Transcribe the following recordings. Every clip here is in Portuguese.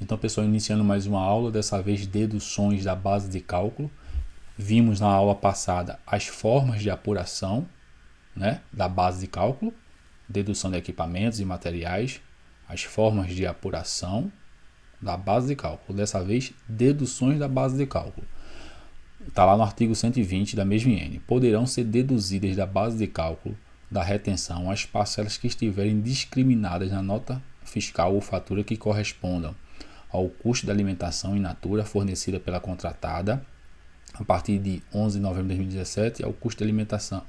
Então, pessoal, iniciando mais uma aula, dessa vez deduções da base de cálculo. Vimos na aula passada as formas de apuração, né, da base de cálculo, dedução de equipamentos e materiais, as formas de apuração da base de cálculo. Dessa vez, deduções da base de cálculo. Está lá no artigo 120 da mesma IN. Poderão ser deduzidas da base de cálculo da retenção as parcelas que estiverem discriminadas na nota fiscal ou fatura que correspondam ao custo da alimentação in natura fornecida pela contratada a partir de 11 de novembro de 2017 ao custo de alimentação,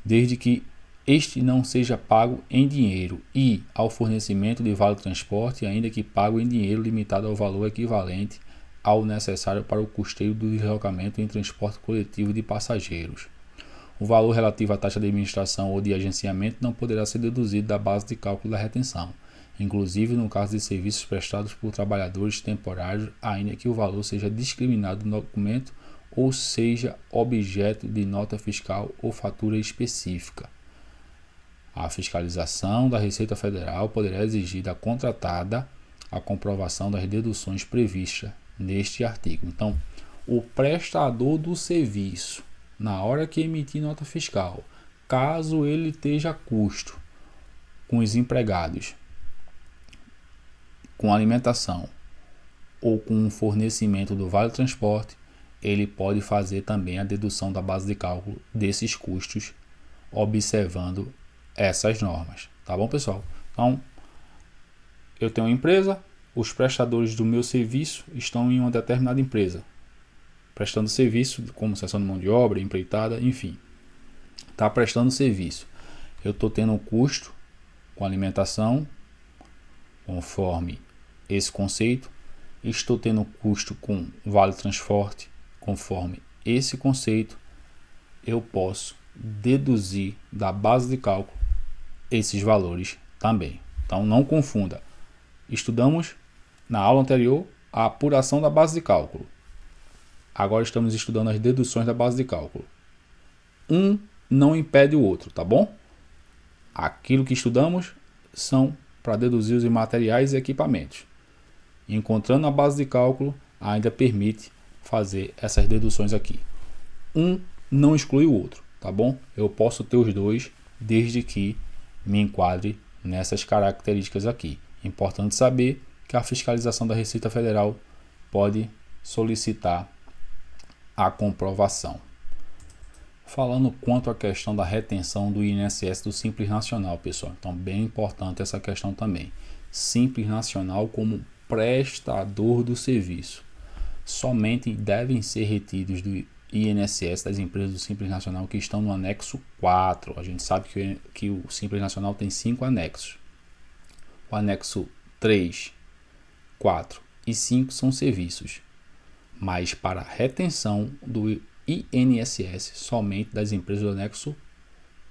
desde que este não seja pago em dinheiro, e ao fornecimento de vale transporte, ainda que pago em dinheiro limitado ao valor equivalente ao necessário para o custeio do deslocamento em transporte coletivo de passageiros. O valor relativo à taxa de administração ou de agenciamento não poderá ser deduzido da base de cálculo da retenção, inclusive no caso de serviços prestados por trabalhadores temporários, ainda que o valor seja discriminado no documento ou seja objeto de nota fiscal ou fatura específica. A fiscalização da Receita Federal poderá exigir da contratada a comprovação das deduções previstas neste artigo. Então, o prestador do serviço, na hora que emitir nota fiscal, caso ele esteja a custo com os empregados, com alimentação ou com o fornecimento do vale transporte, ele pode fazer também a dedução da base de cálculo desses custos, observando essas normas. Tá bom, pessoal? Então, eu tenho uma empresa, os prestadores do meu serviço estão em uma determinada empresa, prestando serviço, como cessão de mão de obra, empreitada, enfim. Está prestando serviço. Eu estou tendo um custo com alimentação, conforme esse conceito. Estou tendo um custo com vale transporte, conforme esse conceito. Eu posso deduzir da base de cálculo esses valores também. Então não confunda. Estudamos na aula anterior a apuração da base de cálculo. Agora estamos estudando as deduções da base de cálculo. Um não impede o outro, tá bom? Aquilo que estudamos são para deduzir os materiais e equipamentos. Encontrando a base de cálculo, ainda permite fazer essas deduções aqui. Um não exclui o outro, tá bom? Eu posso ter os dois, desde que me enquadre nessas características aqui. Importante saber que a fiscalização da Receita Federal pode solicitar a comprovação. Falando quanto à questão da retenção do INSS do Simples Nacional, pessoal. Então, bem importante essa questão também. Simples Nacional como prestador do serviço. Somente devem ser retidos do INSS das empresas do Simples Nacional que estão no anexo 4. A gente sabe que o Simples Nacional tem 5 anexos. O anexo 3, 4 e 5 são serviços. Mas para retenção do INSS, somente das empresas do anexo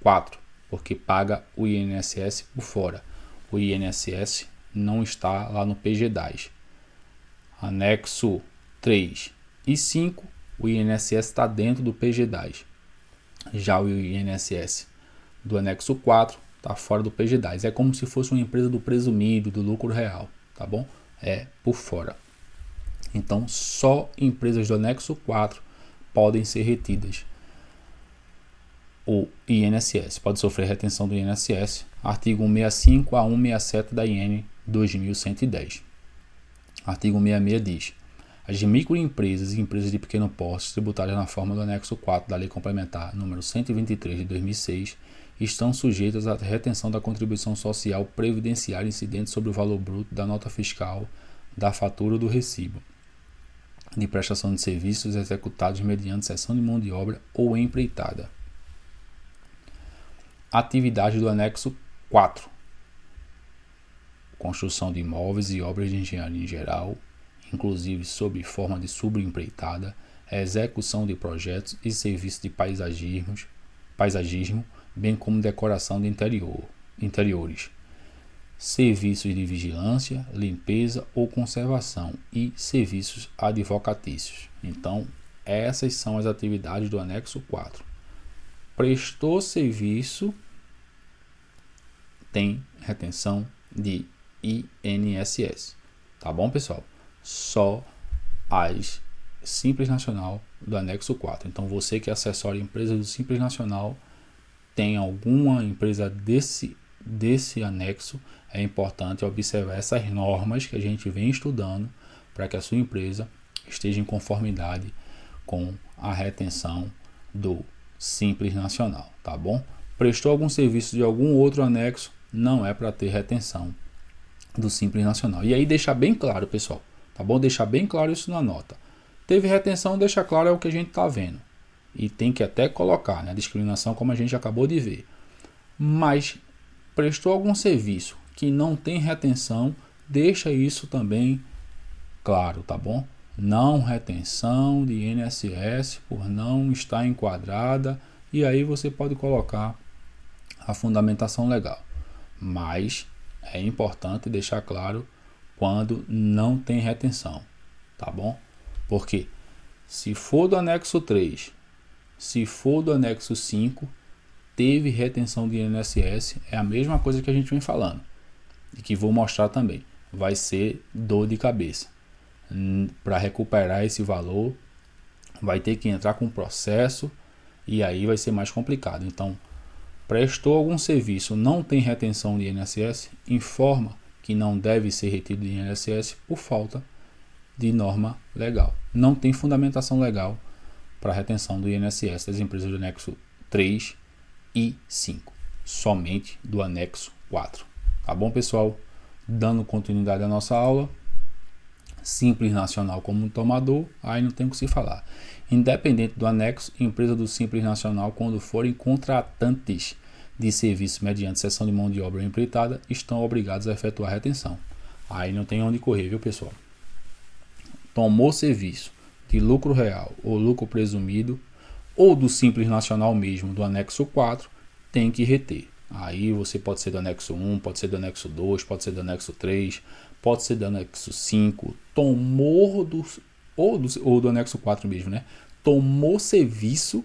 4, porque paga o INSS por fora. O INSS não está lá no PG10. Anexo 3 e 5, o INSS está dentro do PG10. Já o INSS do anexo 4 está fora do PG10. É como se fosse uma empresa do presumido, do lucro real, tá bom? É por fora. Então, só empresas do anexo 4 podem ser retidas. O INSS pode sofrer retenção do INSS, artigo 165 a 167 da IN 2110. Artigo 166 diz: as microempresas e empresas de pequeno porte tributadas na forma do anexo 4 da Lei Complementar número 123 de 2006 estão sujeitas à retenção da contribuição social previdenciária incidente sobre o valor bruto da nota fiscal, da fatura ou do recibo de prestação de serviços executados mediante cessão de mão de obra ou empreitada. Atividades do anexo 4: construção de imóveis e obras de engenharia em geral, inclusive sob forma de subempreitada, execução de projetos e serviços de paisagismo, bem como decoração de interiores, serviços de vigilância, limpeza ou conservação e serviços advocatícios. Então, essas são as atividades do anexo 4. Prestou serviço, tem retenção de INSS. Tá bom, pessoal? Só as Simples Nacional do anexo 4. Então, você que assessora empresas do Simples Nacional, tem alguma empresa desse anexo, é importante observar essas normas que a gente vem estudando para que a sua empresa esteja em conformidade com a retenção do Simples Nacional, tá bom? Prestou algum serviço de algum outro anexo, não é para ter retenção do Simples Nacional. E aí deixar bem claro, pessoal, tá bom? Deixar bem claro isso na nota. Teve retenção, deixa claro, é o que a gente está vendo. E tem que até colocar, né? Discriminação, como a gente acabou de ver. Mas prestou algum serviço que não tem retenção, deixa isso também claro, tá bom? Não retenção de INSS por não estar enquadrada, e aí você pode colocar a fundamentação legal. Mas é importante deixar claro quando não tem retenção, tá bom? Porque se for do anexo 3, se for do anexo 5, teve retenção de INSS, é a mesma coisa que a gente vem falando, e que vou mostrar também. Vai ser dor de cabeça. Para recuperar esse valor, vai ter que entrar com processo, e aí vai ser mais complicado. Então, prestou algum serviço, não tem retenção de INSS, informa que não deve ser retido de INSS por falta de norma legal. Não tem fundamentação legal para retenção do INSS das empresas do anexo 3 e 5, somente do anexo 4. Tá bom, pessoal? Dando continuidade à nossa aula, Simples Nacional como tomador, aí não tem o que se falar. Independente do anexo, empresa do Simples Nacional, quando forem contratantes de serviço mediante cessão de mão de obra empreitada, estão obrigados a efetuar a retenção. Aí não tem onde correr, viu, pessoal? Tomou serviço de lucro real ou lucro presumido, ou do Simples Nacional mesmo, do anexo 4, tem que reter. Aí você pode ser do anexo 1, pode ser do anexo 2, pode ser do anexo 3, pode ser do anexo 5, tomou ou do anexo 4 mesmo, né? Tomou serviço,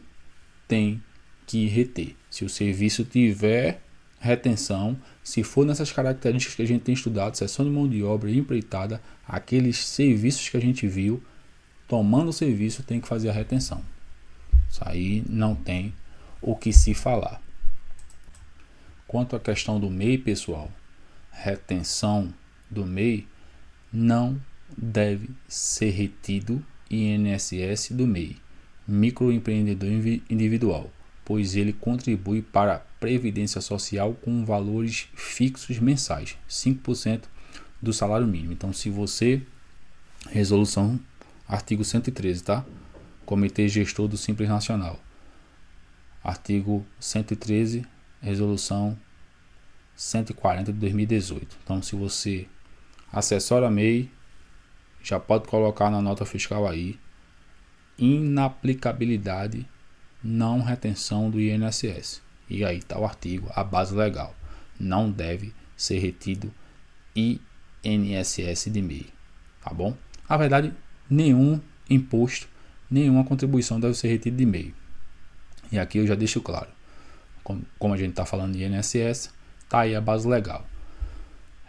tem que reter. Se o serviço tiver retenção, se for nessas características que a gente tem estudado, cessão de mão de obra e empreitada, aqueles serviços que a gente viu, tomando o serviço tem que fazer a retenção. Isso aí não tem o que se falar. Quanto à questão do MEI, pessoal, retenção do MEI, não deve ser retido INSS do MEI, microempreendedor individual, pois ele contribui para a Previdência Social com valores fixos mensais, 5% do salário mínimo. Então, se você, resolução, artigo 113, tá? Comitê Gestor do Simples Nacional, artigo 113, resolução 140 de 2018. Então, se você assessora MEI, já pode colocar na nota fiscal aí, inaplicabilidade, não retenção do INSS. E aí está o artigo, a base legal. Não deve ser retido INSS de MEI, tá bom? Na verdade, nenhum imposto, nenhuma contribuição deve ser retida de MEI. E aqui eu já deixo claro, como a gente está falando de INSS, está aí a base legal.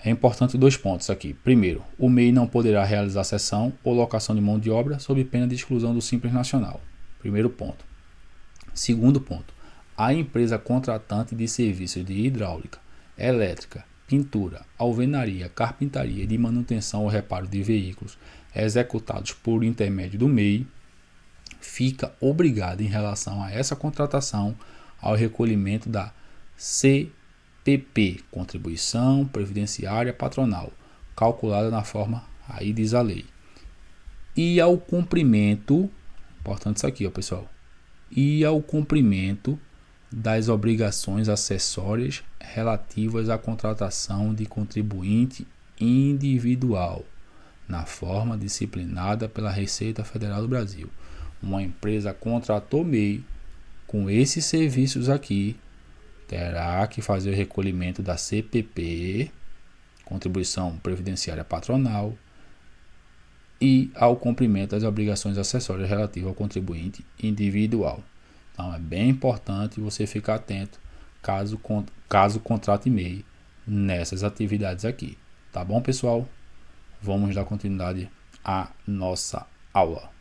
É importante 2 pontos aqui. Primeiro, o MEI não poderá realizar cessão ou locação de mão de obra sob pena de exclusão do Simples Nacional. Primeiro ponto. Segundo ponto, a empresa contratante de serviços de hidráulica, elétrica, pintura, alvenaria, carpintaria e de manutenção ou reparo de veículos executados por intermédio do MEI, fica obrigada em relação a essa contratação ao recolhimento da CPP, Contribuição Previdenciária Patronal, calculada na forma, aí diz a lei, e ao cumprimento, importante isso aqui, ó, pessoal, e ao cumprimento das obrigações acessórias relativas à contratação de contribuinte individual, na forma disciplinada pela Receita Federal do Brasil. Uma empresa contratou MEI com esses serviços aqui, terá que fazer o recolhimento da CPP, Contribuição Previdenciária Patronal, e ao cumprimento das obrigações acessórias relativas ao contribuinte individual. Então é bem importante você ficar atento caso contrate MEI nessas atividades aqui. Tá bom, pessoal? vamos dar continuidade à nossa aula.